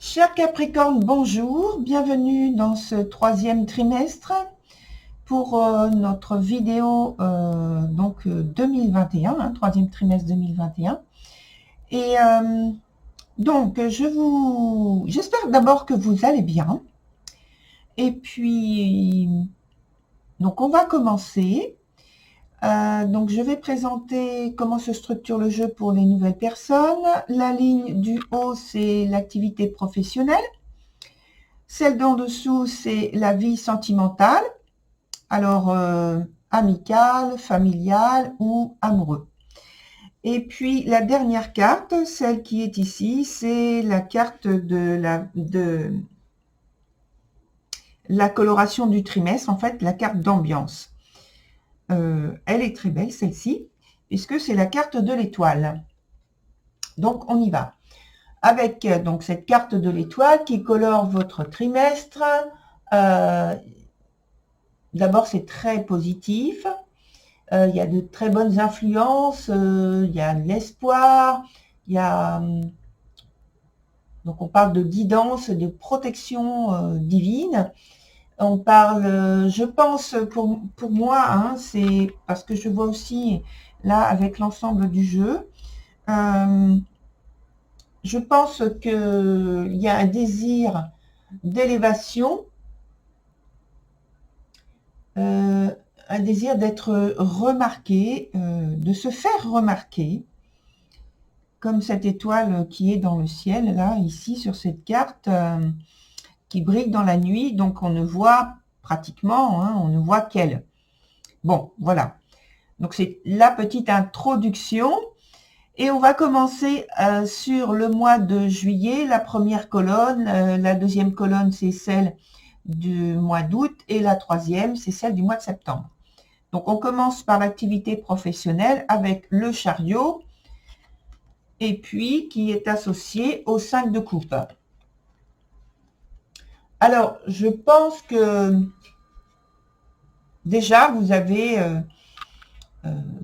Chers Capricorne, bonjour, bienvenue dans ce troisième trimestre pour notre vidéo 2021, troisième trimestre 2021. Et donc, j'espère d'abord que vous allez bien. Et puis, donc on va commencer. Donc, je vais présenter comment se structure le jeu pour les nouvelles personnes. La ligne du haut, c'est l'activité professionnelle. Celle d'en dessous, c'est la vie sentimentale. Alors, amicale, familiale ou amoureux. Et puis, la dernière carte, celle qui est ici, c'est la carte de la coloration du trimestre, en fait, la carte d'ambiance. Elle est très belle, celle-ci, puisque c'est la carte de l'étoile. Donc, on y va. Avec donc cette carte de l'étoile qui colore votre trimestre. D'abord, c'est très positif. Il y a de très bonnes influences. Il y a de l'espoir. Il y a... donc, on parle de guidance, de protection divine. On parle, je pense, pour moi, c'est parce que je vois aussi, là, avec l'ensemble du jeu, je pense qu'il y a un désir d'élévation, un désir d'être remarqué, de se faire remarquer, comme cette étoile qui est dans le ciel, là, ici, sur cette carte, qui brille dans la nuit, donc on ne voit pratiquement, on ne voit qu'elle. Bon, voilà. Donc c'est la petite introduction. Et on va commencer sur le mois de juillet, la première colonne. La deuxième colonne, c'est celle du mois d'août. Et la troisième, c'est celle du mois de septembre. Donc on commence par l'activité professionnelle avec le chariot. Et puis qui est associé au 5 de coupe. Alors, je pense que déjà, vous avez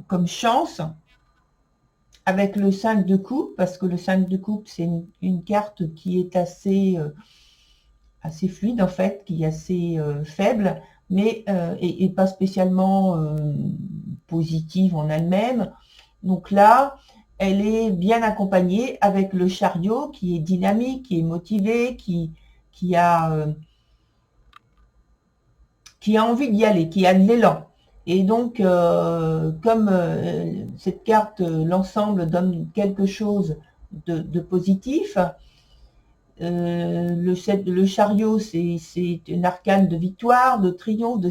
comme chance avec le 5 de coupe, parce que le 5 de coupe, c'est une carte qui est assez fluide, en fait, qui est assez faible, mais et pas spécialement positive en elle-même. Donc là, elle est bien accompagnée avec le chariot qui est dynamique, qui est motivé, qui a envie d'y aller, qui a de l'élan. Et donc, comme cette carte, l'ensemble donne quelque chose de positif, le chariot, c'est une arcane de victoire, de triomphe,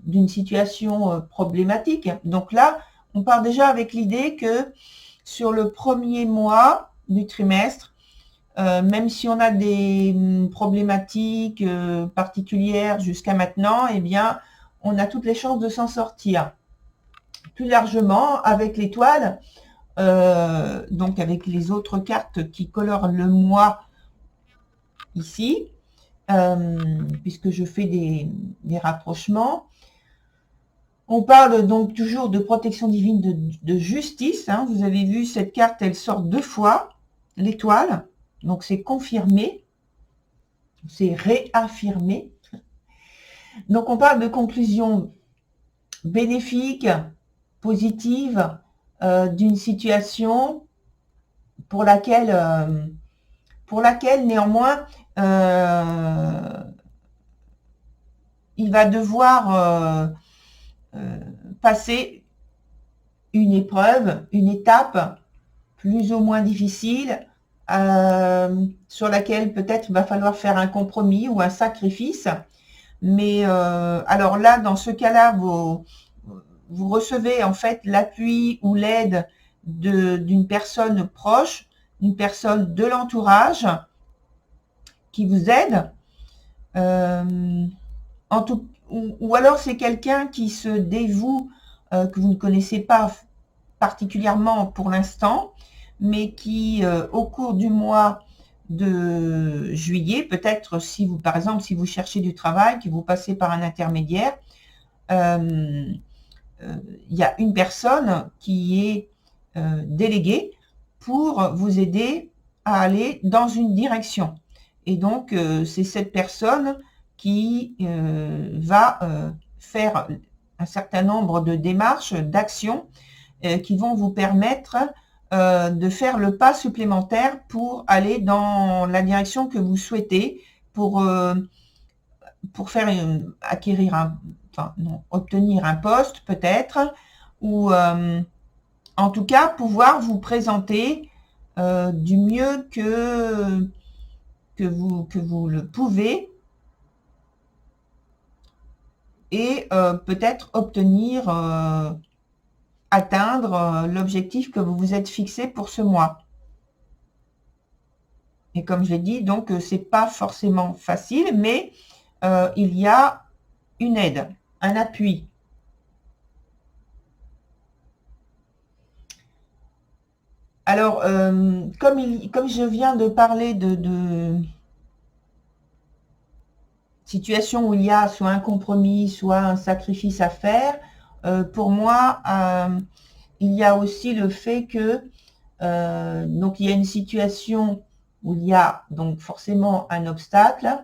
d'une situation problématique. Donc là, on part déjà avec l'idée que sur le premier mois, du trimestre. Même si on a des problématiques particulières jusqu'à maintenant, eh bien, on a toutes les chances de s'en sortir. Plus largement, avec l'étoile, donc avec les autres cartes qui colorent le mois ici, puisque je fais des rapprochements. On parle donc toujours de protection divine, de justice. Hein. Vous avez vu, cette carte, elle sort 2 fois, l'étoile. Donc, c'est confirmé, c'est réaffirmé. Donc, on parle de conclusion bénéfique, positive, d'une situation pour laquelle néanmoins, il va devoir passer une épreuve, une étape plus ou moins difficile, sur laquelle peut-être il va falloir faire un compromis ou un sacrifice. Mais alors là, dans ce cas-là, vous recevez en fait l'appui ou l'aide d'une personne proche, d'une personne de l'entourage qui vous aide. Ou alors c'est quelqu'un qui se dévoue, que vous ne connaissez pas particulièrement pour l'instant, mais qui, au cours du mois de juillet, peut-être si vous, par exemple, si vous cherchez du travail, que vous passez par un intermédiaire, il y a une personne qui est déléguée pour vous aider à aller dans une direction. Et donc, c'est cette personne qui va faire un certain nombre de démarches, d'actions qui vont vous permettre de faire le pas supplémentaire pour aller dans la direction que vous souhaitez, pour faire obtenir un poste peut-être, ou en tout cas pouvoir vous présenter du mieux que vous le pouvez, et peut-être obtenir, atteindre l'objectif que vous vous êtes fixé pour ce mois. Et comme je l'ai dit, donc c'est pas forcément facile, mais il y a une aide, un appui. Alors, comme je viens de parler de situation où il y a soit un compromis, soit un sacrifice à faire, pour moi, il y a aussi le fait que donc il y a une situation où il y a donc forcément un obstacle.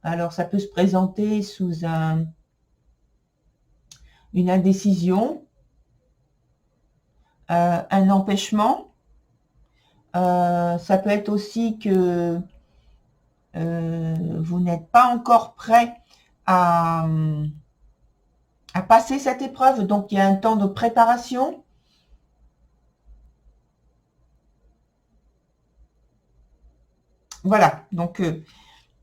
Alors ça peut se présenter sous une indécision, un empêchement. Ça peut être aussi que vous n'êtes pas encore prêt à passer cette épreuve, donc il y a un temps de préparation. Voilà, donc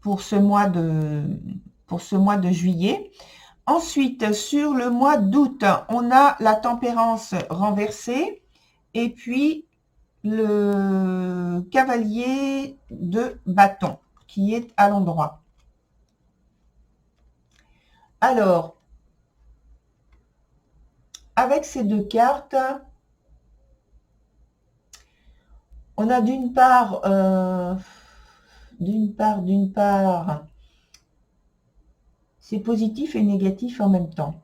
pour ce mois de juillet. Ensuite, sur le mois d'août, on a la tempérance renversée et puis le cavalier de bâton qui est à l'endroit. Alors, avec ces deux cartes, on a d'une part, c'est positif et négatif en même temps.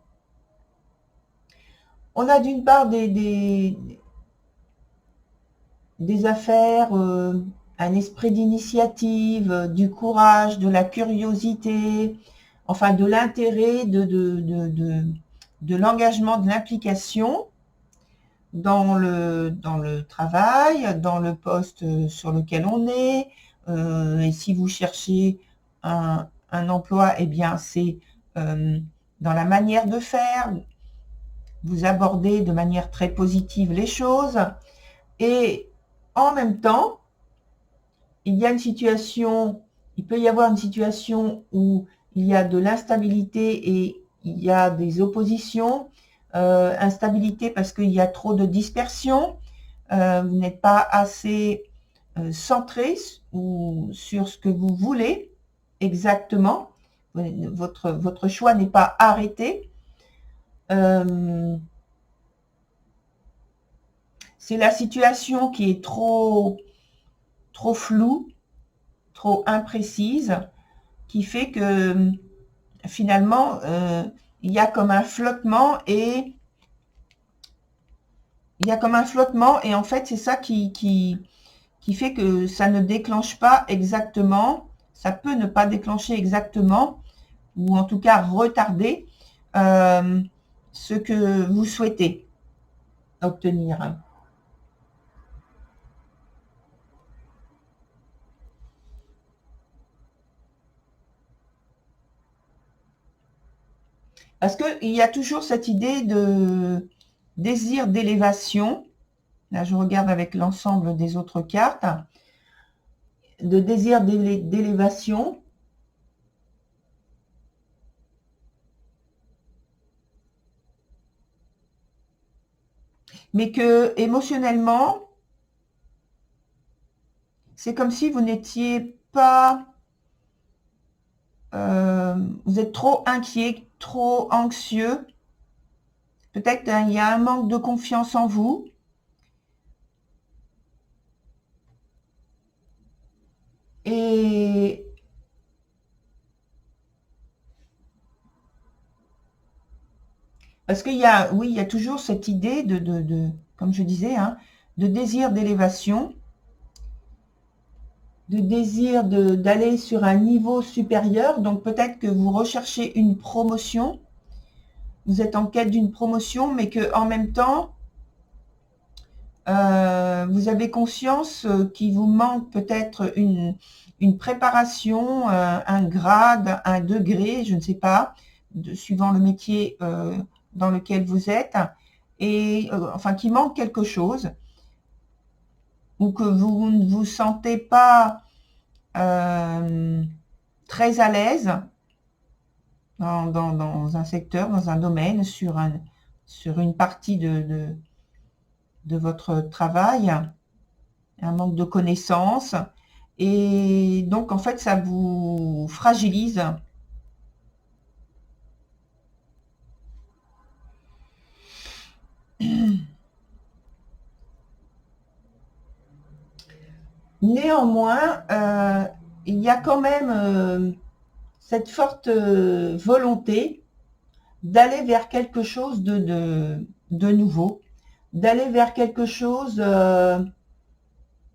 On a d'une part des affaires, un esprit d'initiative, du courage, de la curiosité, enfin de l'intérêt, de l'engagement, de l'implication dans le travail, dans le poste sur lequel on est. Et si vous cherchez un emploi, eh bien c'est dans la manière de faire. Vous abordez de manière très positive les choses. Et en même temps, il peut y avoir une situation où il y a de l'instabilité et il y a des oppositions. Instabilité parce qu'il y a trop de dispersion, vous n'êtes pas assez centré ou sur ce que vous voulez exactement. Votre choix n'est pas arrêté. C'est la situation qui est trop floue, trop imprécise, qui fait que finalement, il y a comme un flottement et en fait, c'est ça qui fait que ça ne déclenche pas exactement, ça peut ne pas déclencher exactement, ou en tout cas retarder ce que vous souhaitez obtenir. Parce qu'il y a toujours cette idée de désir d'élévation. Là, je regarde avec l'ensemble des autres cartes. De désir d'élévation. Mais que émotionnellement, c'est comme si vous n'étiez pas... vous êtes trop inquiet, trop anxieux. Peut-être il y a un manque de confiance en vous. Et parce qu'il y a, oui, il y a toujours cette idée comme je disais, hein, de désir d'élévation, de désir d'aller sur un niveau supérieur. Donc peut-être que vous recherchez une promotion, vous êtes en quête d'une promotion, mais que en même temps, vous avez conscience qu'il vous manque peut-être une préparation, un grade, un degré, je ne sais pas, suivant le métier dans lequel vous êtes, et enfin qu'il manque quelque chose, ou que vous ne vous sentez pas très à l'aise dans un secteur, dans un domaine, sur une partie de votre travail, un manque de connaissances, et donc en fait ça vous fragilise. Néanmoins, il y a quand même cette forte volonté d'aller vers quelque chose de nouveau, d'aller vers quelque chose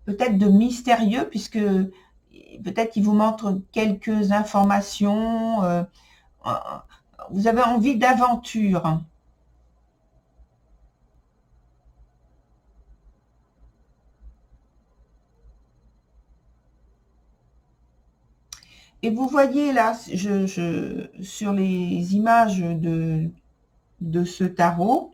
peut-être de mystérieux, puisque peut-être qu'il vous manque quelques informations, vous avez envie d'aventure. Et vous voyez là, sur les images de ce tarot,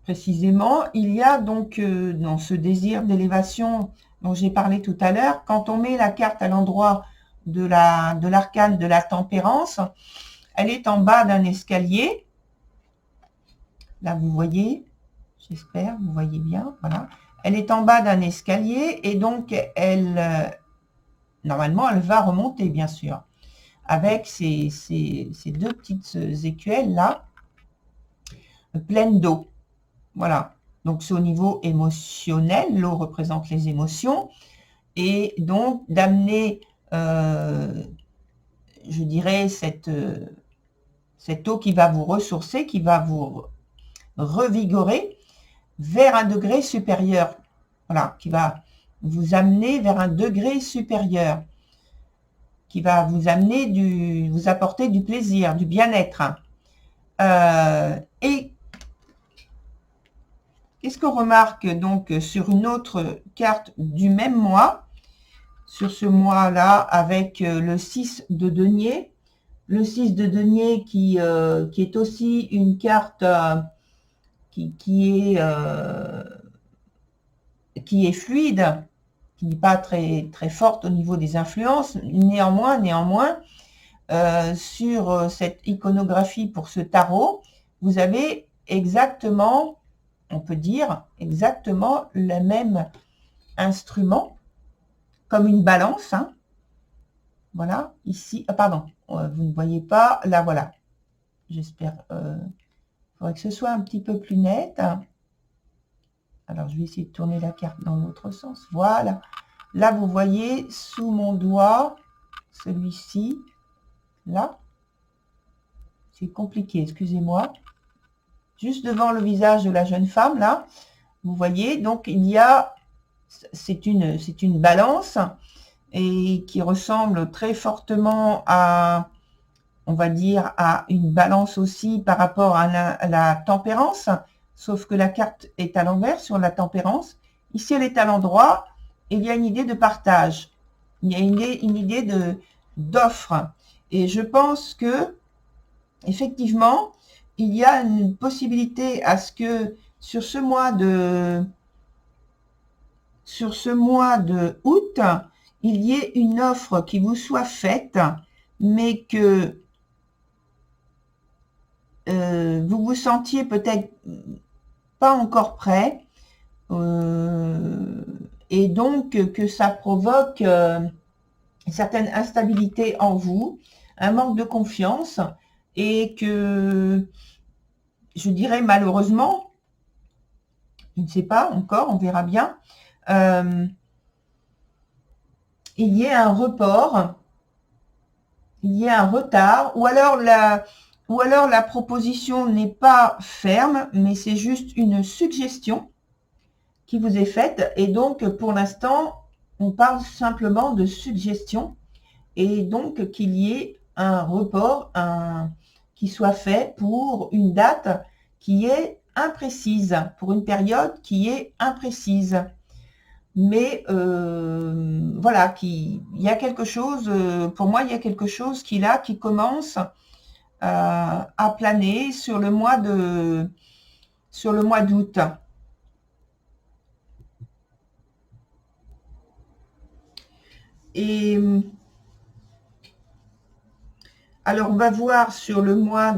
précisément, il y a donc dans ce désir d'élévation dont j'ai parlé tout à l'heure, quand on met la carte à l'endroit de l'arcane de la tempérance, elle est en bas d'un escalier. Là, vous voyez, j'espère, vous voyez bien, voilà. Elle est en bas d'un escalier et donc normalement, elle va remonter, bien sûr, avec ces deux petites écuelles là, pleines d'eau. Voilà. Donc, c'est au niveau émotionnel. L'eau représente les émotions. Et donc, d'amener, je dirais, cette eau qui va vous ressourcer, qui va vous revigorer vers un degré supérieur. Voilà, qui va vous amener vers un degré supérieur, qui va vous amener vous apporter du plaisir, du bien-être. Et qu'est-ce qu'on remarque donc sur une autre carte du même mois, sur ce mois-là, avec le 6 de denier. Le 6 de denier qui est aussi une carte qui est fluide, qui n'est pas très, très forte au niveau des influences. Néanmoins, sur cette iconographie pour ce tarot, vous avez exactement, on peut dire, exactement la même instrument, comme une balance. Hein. Voilà, ici. Ah, pardon, vous ne voyez pas. Là, voilà. J'espère. Faudrait que ce soit un petit peu plus net. Alors, je vais essayer de tourner la carte dans l'autre sens. Voilà. Là, vous voyez sous mon doigt, celui-ci, là. C'est compliqué, excusez-moi. Juste devant le visage de la jeune femme, là. Vous voyez, donc, il y a... C'est une balance et qui ressemble très fortement à, on va dire, à une balance aussi par rapport à la tempérance. Sauf que la carte est à l'envers sur la tempérance. Ici, elle est à l'endroit. Il y a une idée de partage. Il y a une idée d'offre. Et je pense que, effectivement, il y a une possibilité à ce que sur ce mois de août, il y ait une offre qui vous soit faite, mais que vous vous sentiez peut-être pas encore prêt, et donc que ça provoque une certaine instabilité en vous, un manque de confiance, et que, je dirais malheureusement, je ne sais pas encore, on verra bien, il y ait un report, il y ait un retard, ou alors la proposition n'est pas ferme, mais c'est juste une suggestion qui vous est faite. Et donc, pour l'instant, on parle simplement de suggestion. Et donc, qu'il y ait un report qui soit fait pour une date qui est imprécise, pour une période qui est imprécise. Mais voilà, il y a quelque chose, pour moi, il y a quelque chose qui commence à planer sur le mois d'août. Et alors, on va voir sur le mois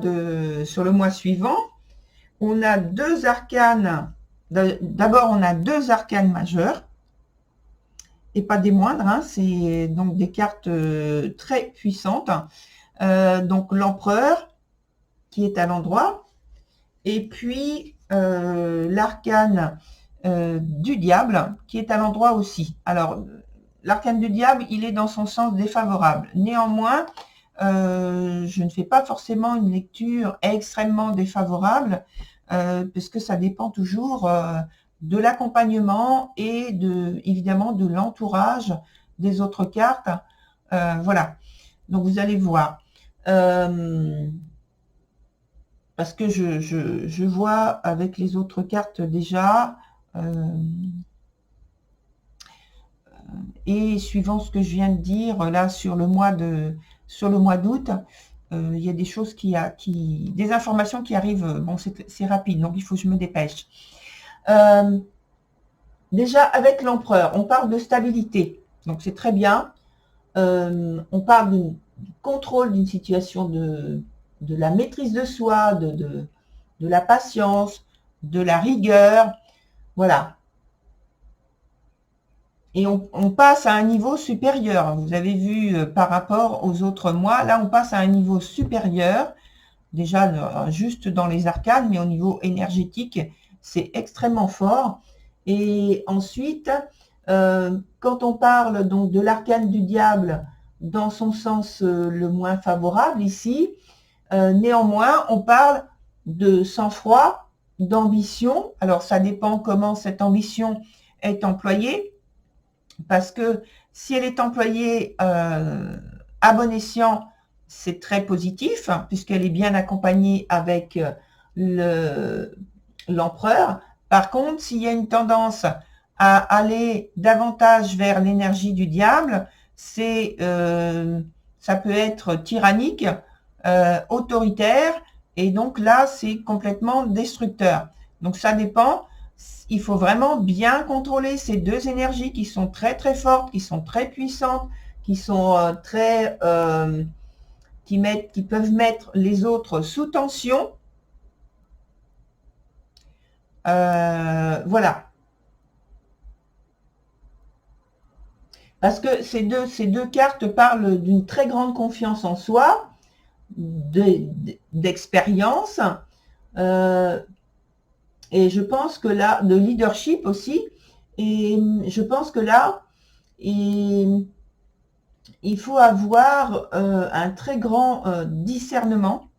suivant. On a deux arcanes. D'abord, on a deux arcanes majeurs. Et pas des moindres. Hein, c'est donc des cartes très puissantes. Donc, l'empereur, qui est à l'endroit. Et puis, l'arcane du diable, qui est à l'endroit aussi. Alors, l'arcane du diable, il est dans son sens défavorable. Néanmoins, je ne fais pas forcément une lecture extrêmement défavorable, puisque ça dépend toujours de l'accompagnement et évidemment de l'entourage des autres cartes. Voilà. Donc, vous allez voir. Parce que je vois avec les autres cartes déjà, et suivant ce que je viens de dire, là, sur le mois d'août, il y a des choses des informations qui arrivent. Bon, c'est rapide, donc il faut que je me dépêche. Déjà, avec l'empereur, on parle de stabilité. Donc, c'est très bien. On parle du contrôle d'une situation, de la maîtrise de soi, de la patience, de la rigueur. Voilà. Et on passe à un niveau supérieur. Vous avez vu par rapport aux autres mois, là, on passe à un niveau supérieur. Déjà, juste dans les arcanes, mais au niveau énergétique, c'est extrêmement fort. Et ensuite, quand on parle donc de l'arcane du diable dans son sens le moins favorable ici, néanmoins, on parle de sang-froid, d'ambition. Alors, ça dépend comment cette ambition est employée, parce que si elle est employée à bon escient, c'est très positif, hein, puisqu'elle est bien accompagnée avec l'empereur. Par contre, s'il y a une tendance à aller davantage vers l'énergie du diable, ça peut être tyrannique, autoritaire, et donc là, c'est complètement destructeur. Donc ça dépend. Il faut vraiment bien contrôler ces deux énergies qui sont très très fortes, qui sont très puissantes, qui sont qui peuvent mettre les autres sous tension. Voilà. Parce que ces deux cartes parlent d'une très grande confiance en soi, d'expérience, et je pense que là, de leadership aussi, et je pense que là, il faut avoir un très grand discernement,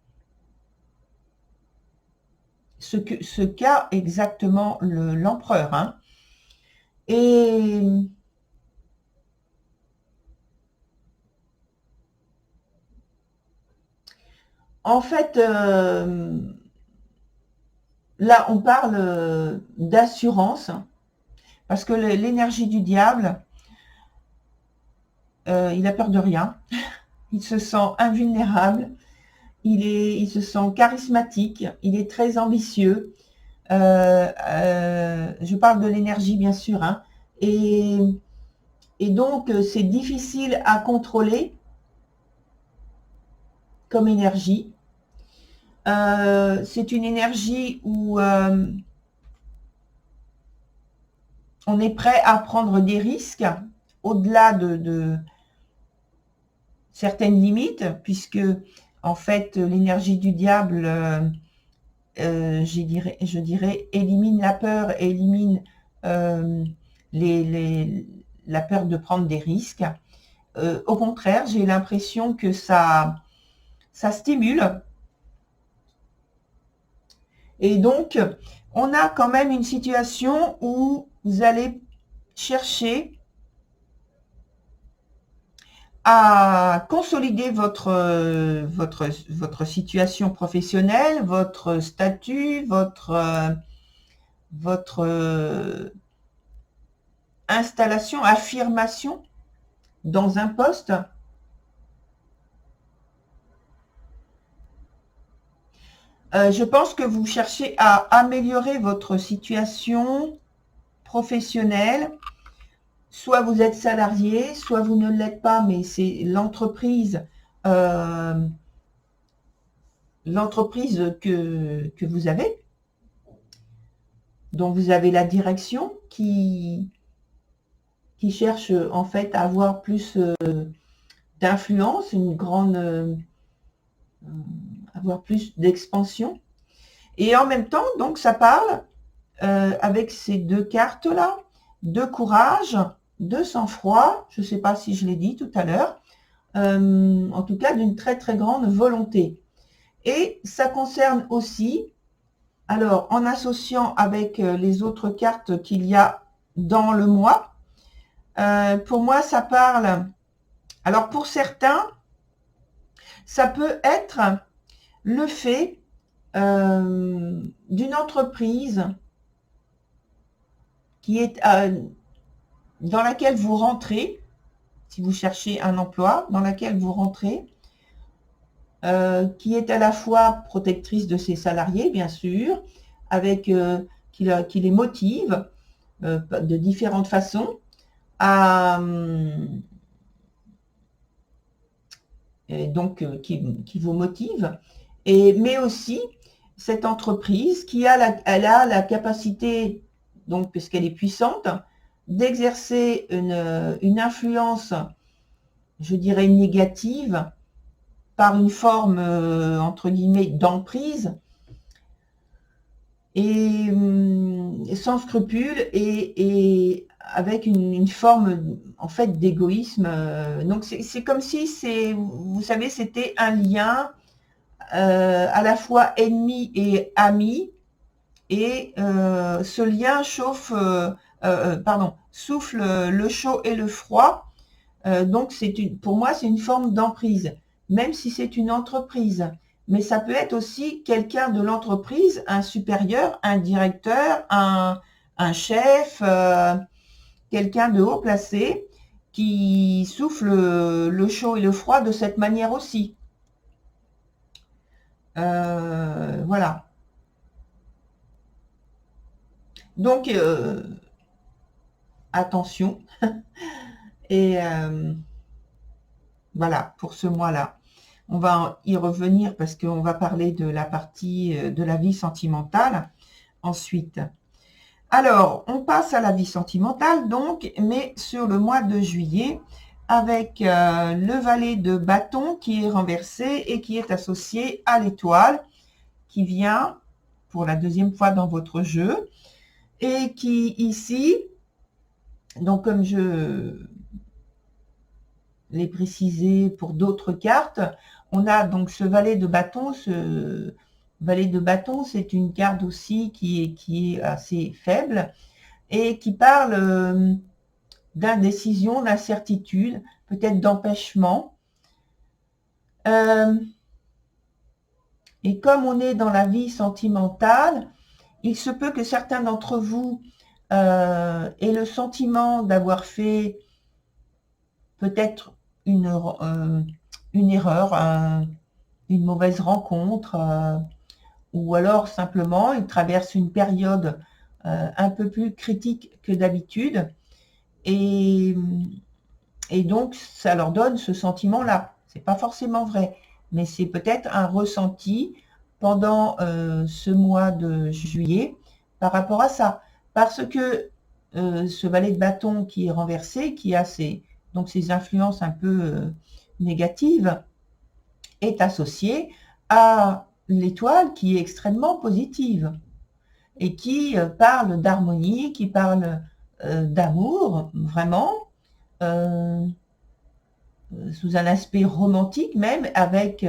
ce qu'a exactement l'empereur. Hein. Et en fait, là, on parle d'assurance, parce que l'énergie du diable, il a peur de rien, il se sent invulnérable, il se sent charismatique, il est très ambitieux. Je parle de l'énergie, bien sûr, hein, et donc, c'est difficile à contrôler comme énergie. C'est une énergie où on est prêt à prendre des risques au-delà de certaines limites, puisque en fait l'énergie du diable, je dirais, élimine la peur, élimine la peur de prendre des risques. Au contraire, j'ai l'impression que ça stimule. Et donc, on a quand même une situation où vous allez chercher à consolider votre situation professionnelle, votre statut, votre installation, affirmation dans un poste. Je pense que vous cherchez à améliorer votre situation professionnelle. Soit vous êtes salarié, soit vous ne l'êtes pas, mais c'est l'entreprise que vous avez, dont vous avez la direction, qui cherche en fait à avoir plus d'influence, avoir plus d'expansion. Et en même temps, donc ça parle, avec ces deux cartes-là, de courage, de sang-froid, je ne sais pas si je l'ai dit tout à l'heure, en tout cas d'une très très grande volonté. Et ça concerne aussi, alors en associant avec les autres cartes qu'il y a dans le mois, pour moi ça parle, alors pour certains, ça peut être le fait d'une entreprise qui est dans laquelle vous rentrez, si vous cherchez un emploi, dans laquelle vous rentrez, qui est à la fois protectrice de ses salariés, bien sûr, avec qui les motive de différentes façons et donc qui vous motive, mais aussi cette entreprise elle a la capacité, donc puisqu'elle est puissante, d'exercer une influence, je dirais négative, par une forme, entre guillemets, d'emprise, et sans scrupule, et avec une forme, en fait, d'égoïsme. Donc, c'est comme si, vous savez, c'était un lien à la fois ennemi et ami, et ce lien souffle le chaud et le froid. Donc, pour moi, c'est une forme d'emprise, même si c'est une entreprise. Mais ça peut être aussi quelqu'un de l'entreprise, un supérieur, un directeur, un chef, quelqu'un de haut placé qui souffle le chaud et le froid de cette manière aussi. Voilà. Donc, attention. Et voilà, pour ce mois-là. On va y revenir parce qu'on va parler de la partie de la vie sentimentale ensuite. Alors, on passe à la vie sentimentale, donc, mais sur le mois de juillet, avec le valet de bâton qui est renversé et qui est associé à l'étoile, qui vient pour la deuxième fois dans votre jeu, et qui ici, donc comme je l'ai précisé pour d'autres cartes, on a donc ce valet de bâton. Ce valet de bâton, c'est une carte aussi qui est assez faible et qui parle d'indécision, d'incertitude, peut-être d'empêchement. Et comme on est dans la vie sentimentale, il se peut que certains d'entre vous aient le sentiment d'avoir fait peut-être une erreur, une mauvaise rencontre, ou alors simplement ils traversent une période un peu plus critique que d'habitude, et donc ça leur donne ce sentiment-là. C'est pas forcément vrai, mais c'est peut-être un ressenti pendant ce mois de juillet par rapport à ça. Parce que ce valet de bâton qui est renversé, qui a donc ces influences un peu négatives, est associé à l'étoile qui est extrêmement positive et qui parle d'harmonie, qui parle d'amour, vraiment, sous un aspect romantique même, avec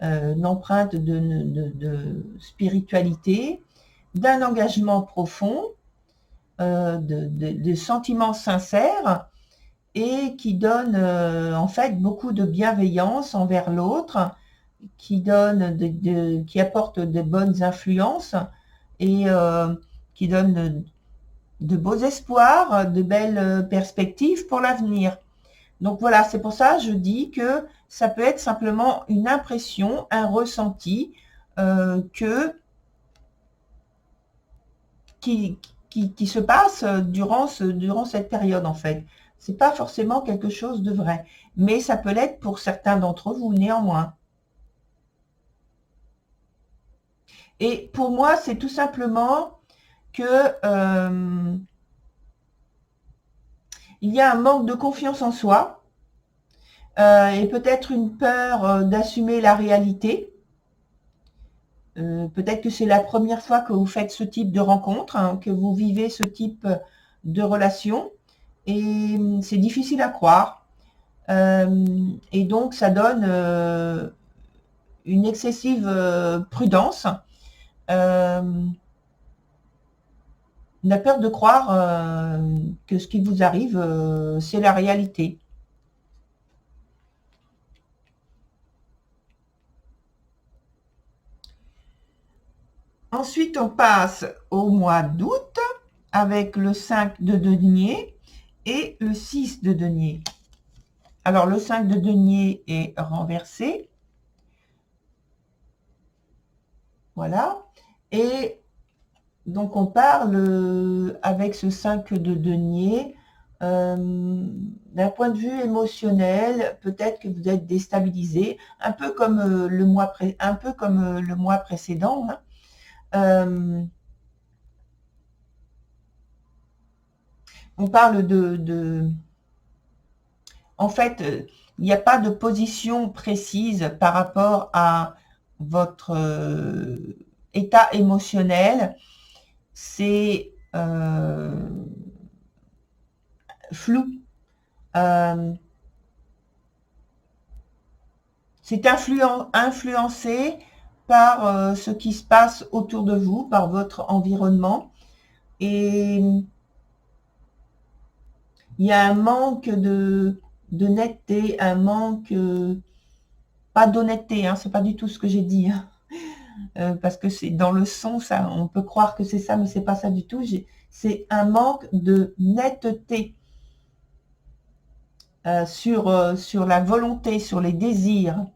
une empreinte de spiritualité, d'un engagement profond, de sentiments sincères, et qui donne en fait beaucoup de bienveillance envers l'autre, qui qui apporte de bonnes influences et qui donne de beaux espoirs, de belles perspectives pour l'avenir. Donc voilà, c'est pour ça que je dis que ça peut être simplement une impression, un ressenti qui se passe durant cette période en fait. C'est pas forcément quelque chose de vrai, mais ça peut l'être pour certains d'entre vous néanmoins. Et pour moi, c'est tout simplement que il y a un manque de confiance en soi et peut-être une peur d'assumer la réalité. Peut-être que c'est la première fois que vous faites ce type de rencontre, hein, que vous vivez ce type de relation, et c'est difficile à croire. Et donc, ça donne une excessive prudence, la peur de croire que ce qui vous arrive, c'est la réalité. Ensuite, on passe au mois d'août avec le 5 de denier et le 6 de denier. Alors, le 5 de denier est renversé. Voilà. Et donc, on parle avec ce 5 de denier d'un point de vue émotionnel. Peut-être que vous êtes déstabilisé, un peu comme le mois précédent. Hein. On parle en fait, il n'y a pas de position précise par rapport à votre état émotionnel. C'est flou. C'est influencé par ce qui se passe autour de vous, par votre environnement. Et il y a un manque de netteté, un manque, pas d'honnêteté, hein, c'est pas du tout ce que j'ai dit, hein, parce que c'est dans le son, ça, on peut croire que c'est ça, mais c'est pas ça du tout. C'est un manque de netteté sur la volonté, sur les désirs.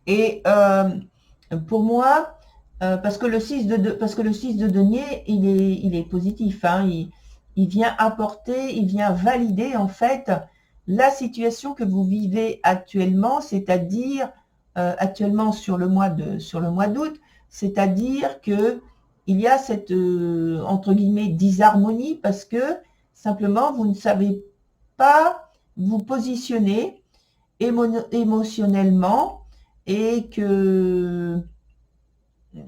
Et pour moi, parce que le 6 de denier, il est positif, hein, il vient apporter, il vient valider en fait la situation que vous vivez actuellement, c'est-à-dire actuellement sur le mois d'août, c'est-à-dire que il y a cette, entre guillemets, disharmonie parce que simplement, vous ne savez pas vous positionner émotionnellement et que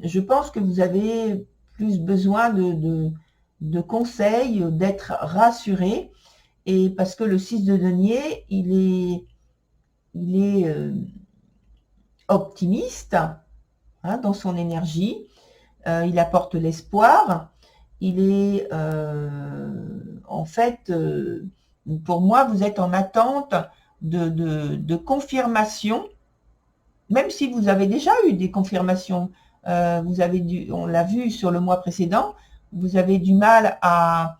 je pense que vous avez plus besoin de conseils, d'être rassuré. Et parce que le 6 de denier, il est optimiste hein, dans son énergie. Il apporte l'espoir. Il est en fait, pour moi, vous êtes en attente de confirmation, même si vous avez déjà eu des confirmations. On l'a vu sur le mois précédent, vous avez du mal à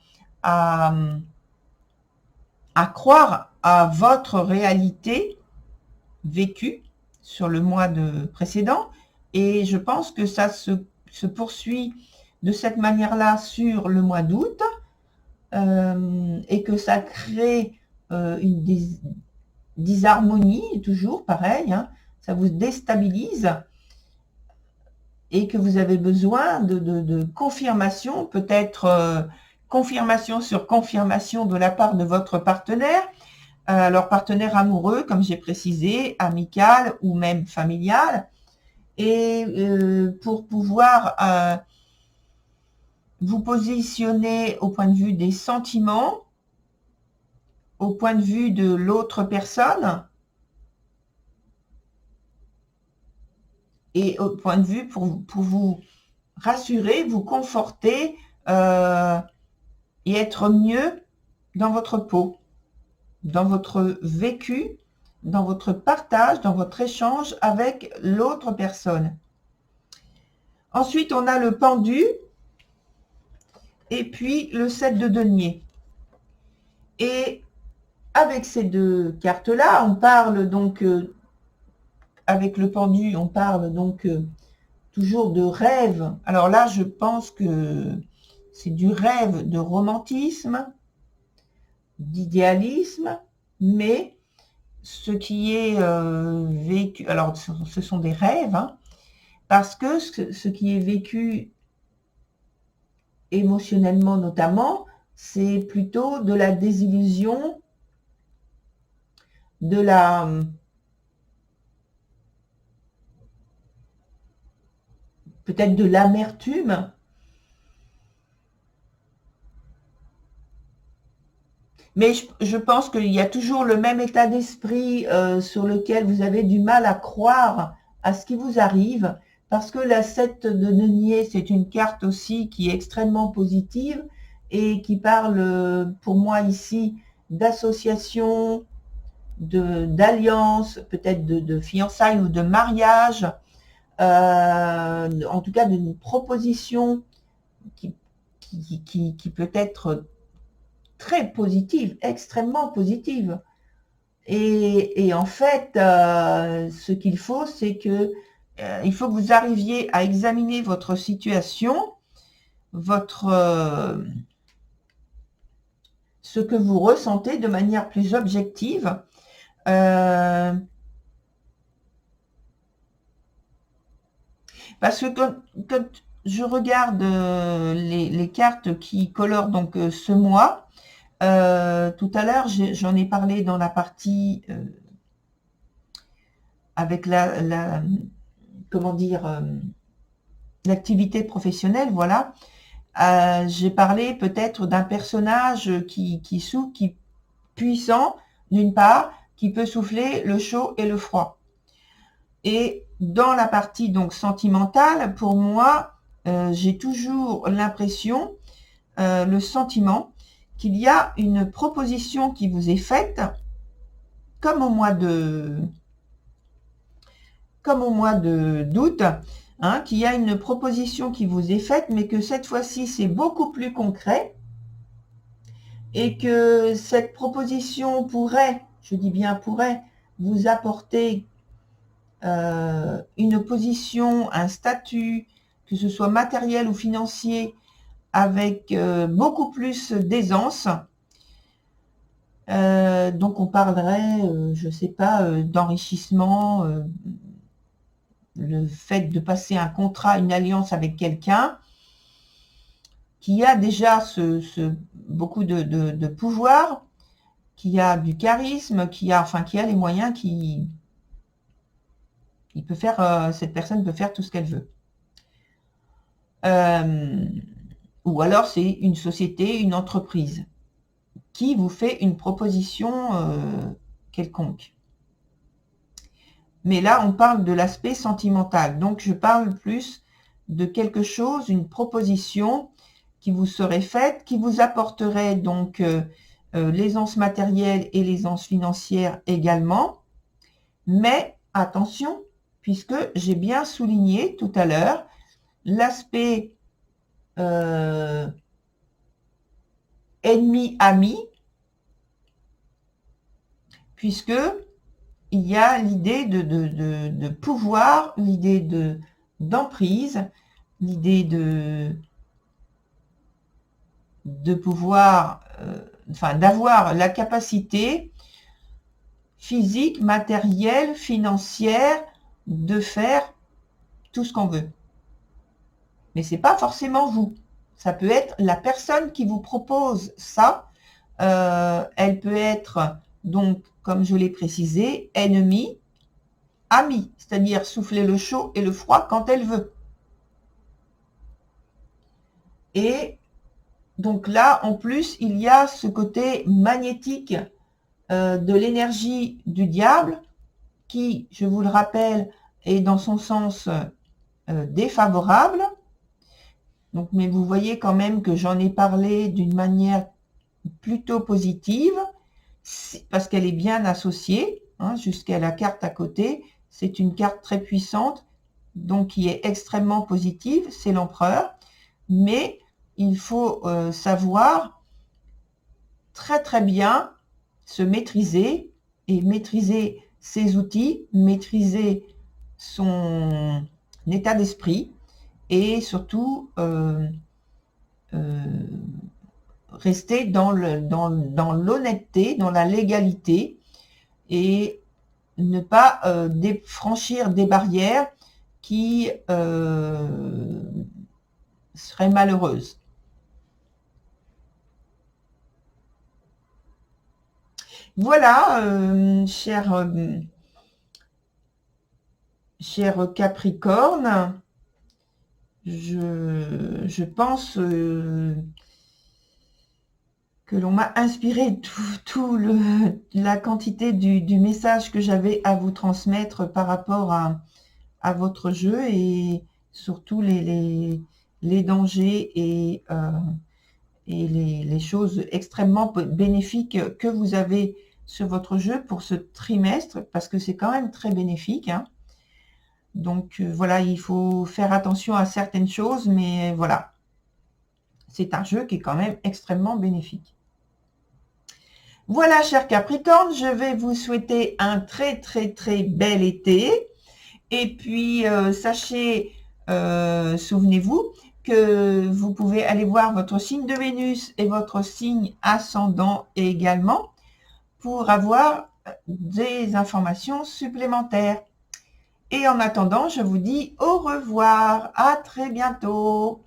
croire à votre réalité vécue sur le mois précédent. Et je pense que ça se poursuit de cette manière-là sur le mois d'août et que ça crée une disharmonie, toujours pareil, hein, ça vous déstabilise et que vous avez besoin de confirmation, peut-être confirmation sur confirmation de la part de votre partenaire, leur partenaire amoureux, comme j'ai précisé, amical ou même familial, et pour pouvoir vous positionner au point de vue des sentiments, au point de vue de l'autre personne, et au point de vue pour vous rassurer, vous conforter et être mieux dans votre peau, dans votre vécu, dans votre partage, dans votre échange avec l'autre personne. Ensuite, on a le pendu et puis le 7 de denier. Et avec ces deux cartes-là, on parle donc, avec le pendu, on parle donc toujours de rêve. Alors là, je pense que c'est du rêve de romantisme, d'idéalisme, mais ce qui est vécu, alors ce sont des rêves, hein, parce que ce qui est vécu émotionnellement notamment, c'est plutôt de la désillusion, de la peut-être de l'amertume, mais je pense qu'il y a toujours le même état d'esprit sur lequel vous avez du mal à croire à ce qui vous arrive, parce que la 7 de denier, c'est une carte aussi qui est extrêmement positive et qui parle pour moi ici d'association, d'alliance, peut-être de fiançailles ou de mariage, en tout cas d'une proposition qui peut être très positive, extrêmement positive. Et en fait, ce qu'il faut, c'est que il faut que vous arriviez à examiner votre situation, ce que vous ressentez de manière plus objective. Parce que quand je regarde les cartes qui colorent donc ce mois, tout à l'heure, j'en ai parlé dans la partie avec comment dire, l'activité professionnelle, voilà. J'ai parlé peut-être d'un personnage qui puissant, d'une part, qui peut souffler le chaud et le froid. Et dans la partie donc sentimentale, pour moi, j'ai toujours l'impression, le sentiment, qu'il y a une proposition qui vous est faite, comme au mois d'août, hein, qu'il y a une proposition qui vous est faite, mais que cette fois-ci, c'est beaucoup plus concret, et que cette proposition pourrait, je dis bien pourrait, vous apporter une position, un statut, que ce soit matériel ou financier, avec beaucoup plus d'aisance. Donc on parlerait, je ne sais pas, d'enrichissement, le fait de passer un contrat, une alliance avec quelqu'un, qui a déjà beaucoup de pouvoir, qui a du charisme, qui a les moyens, il peut faire, cette personne peut faire tout ce qu'elle veut. Ou alors c'est une société, une entreprise qui vous fait une proposition quelconque. Mais là, on parle de l'aspect sentimental. Donc, je parle plus de quelque chose, une proposition qui vous serait faite, qui vous apporterait donc l'aisance matérielle et l'aisance financière également. Mais attention, puisque j'ai bien souligné tout à l'heure l'aspect ennemi-ami, puisque il y a l'idée de pouvoir, l'idée d'emprise, l'idée de pouvoir, d'avoir la capacité physique, matérielle, financière de faire tout ce qu'on veut. Mais c'est pas forcément vous. Ça peut être la personne qui vous propose ça. Elle peut être, donc, comme je l'ai précisé, ennemi, ami, c'est-à-dire souffler le chaud et le froid quand elle veut. Et donc là, en plus, il y a ce côté magnétique de l'énergie du diable qui, je vous le rappelle, est dans son sens défavorable. Donc, mais vous voyez quand même que j'en ai parlé d'une manière plutôt positive, parce qu'elle est bien associée, hein, jusqu'à la carte à côté. C'est une carte très puissante, donc qui est extrêmement positive, c'est l'empereur. Mais il faut savoir très très bien se maîtriser et maîtriser ses outils, maîtriser son état d'esprit et surtout rester dans l'honnêteté, dans la légalité et ne pas franchir des barrières qui seraient malheureuses. Voilà, cher Capricorne, je pense que l'on m'a inspiré la quantité du message que j'avais à vous transmettre par rapport à votre jeu et surtout les dangers et les choses extrêmement bénéfiques que vous avez sur votre jeu pour ce trimestre, parce que c'est quand même très bénéfique, hein. Donc voilà, il faut faire attention à certaines choses, mais voilà, c'est un jeu qui est quand même extrêmement bénéfique. Voilà, cher Capricorne, je vais vous souhaiter un très très très bel été. Et puis, sachez, souvenez-vous, que vous pouvez aller voir votre signe de Vénus et votre signe ascendant également pour avoir des informations supplémentaires. Et en attendant, je vous dis au revoir, à très bientôt.